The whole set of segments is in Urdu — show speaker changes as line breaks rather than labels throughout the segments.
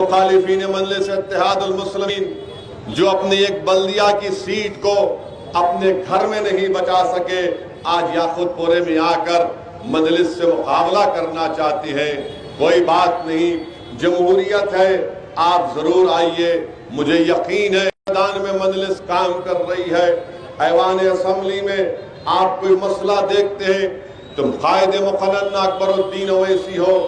مخالفین مجلس اتحاد المسلمین جو اپنی ایک بلدیہ کی سیٹ کو اپنے گھر میں نہیں بچا سکے، آج یاقوت پورے میں آ کر مجلس سے مقابلہ کرنا چاہتی ہے۔ کوئی بات نہیں، جمہوریت ہے، آپ ضرور آئیے۔ مجھے یقین ہے میدان میں مجلس کام کر رہی ہے، ایوان اسمبلی میں آپ کوئی مسئلہ دیکھتے ہیں، تم قائد مقنن اکبر الدین اویسی ہو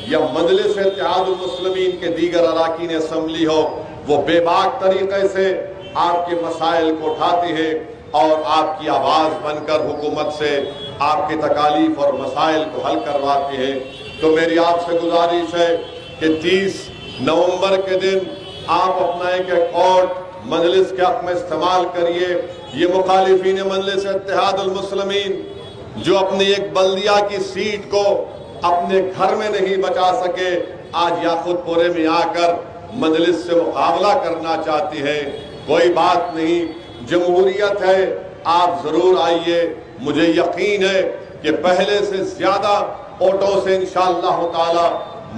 یا مجلس اتحاد المسلمین کے دیگر اراکین اسمبلی ہو، وہ بے باک طریقے سے آپ کے مسائل کو اٹھاتے ہیں اور آپ کی آواز بن کر حکومت سے آپ کی تکالیف اور مسائل کو حل کرواتے ہیں۔ تو میری آپ سے گزارش ہے کہ 30 نومبر کے دن آپ اپنا ایک ایکٹ مجلس کے حق میں استعمال کریے۔ یہ مخالفین مجلس اتحاد المسلمین جو اپنی ایک بلدیہ کی سیٹ کو اپنے گھر میں نہیں بچا سکے، آج یاقوت پورے میں آ کر مجلس سے مقابلہ کرنا چاہتی ہے۔ کوئی بات نہیں، جمہوریت ہے، آپ ضرور آئیے۔ مجھے یقین ہے کہ پہلے سے زیادہ ووٹوں سے انشاءاللہ تعالی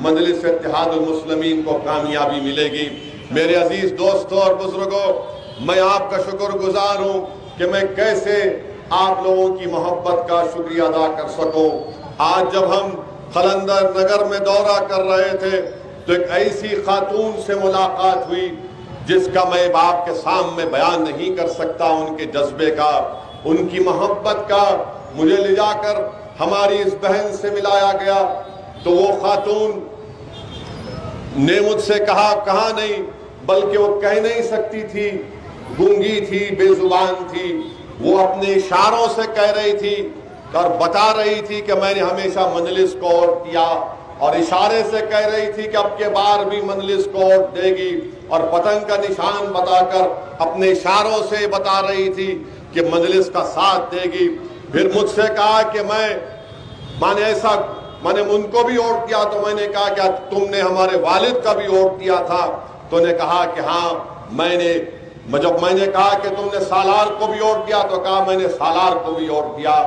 مجلس اتحاد المسلمین کو کامیابی ملے گی۔ میرے عزیز دوستوں اور بزرگوں، میں آپ کا شکر گزار ہوں کہ میں کیسے آپ لوگوں کی محبت کا شکریہ ادا کر سکوں۔ آج جب ہم خلندر نگر میں دورہ کر رہے تھے تو ایک ایسی خاتون سے ملاقات ہوئی جس کا میں آپ کے سامنے بیان نہیں کر سکتا، ان کے جذبے کا، ان کی محبت کا۔ مجھے لے جا کر ہماری اس بہن سے ملایا گیا تو وہ خاتون نے مجھ سے کہا نہیں، بلکہ وہ کہہ نہیں سکتی تھی، گونگی تھی، بے زبان تھی، وہ اپنے اشاروں سے کہہ رہی تھی اور بتا رہی تھی کہ میں نے ہمیشہ مجلس کو ووٹ دیا، اور اشارے سے کہہ رہی تھی کہ اب کے بار بھی مجلس کو ووٹ دے گی، اور پتنگ کا نشان بتا کر اپنے اشاروں سے بتا رہی تھی کہ مجلس کا ساتھ دے گی۔ پھر مجھ سے کہا کہ میں نے ان کو بھی ووٹ دیا، تو میں نے کہا کہ تم نے ہمارے والد کا بھی ووٹ دیا تھا؟ تو نے کہا کہ ہاں جب میں نے کہا کہ تم نے سالار کو بھی ووٹ دیا، تو کہا میں نے سالار کو بھی ووٹ دیا۔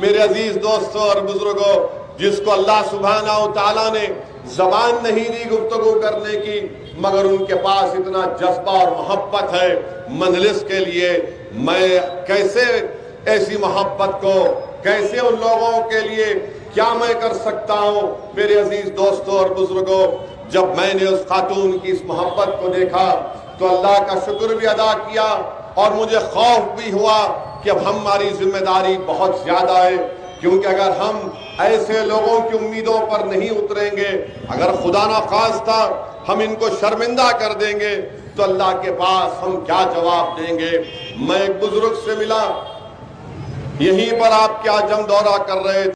میرے عزیز دوستوں اور بزرگوں، جس کو اللہ سبحانہ و تعالیٰ نے زبان نہیں دی گفتگو کرنے کی، مگر ان کے پاس اتنا جذبہ اور محبت ہے مجلس کے لیے، میں کیسے ایسی محبت کو، کیسے ان لوگوں کے لیے کیا میں کر سکتا ہوں؟ میرے عزیز دوستوں اور بزرگوں، جب میں نے اس خاتون کی اس محبت کو دیکھا تو اللہ کا شکر بھی ادا کیا، اور مجھے خوف بھی ہوا کہ اب ہماری ذمہ داری بہت زیادہ ہے، کیونکہ اگر ہم ایسے لوگوں کی امیدوں پر نہیں اتریں گے، اگر خدا نخواستہ ہم ان کو شرمندہ کر دیں گے تو اللہ کے پاس ہم کیا جواب دیں گے؟ میں ایک بزرگ سے ملا، یہیں پر آپ کیا جم دورہ کر رہے تھے۔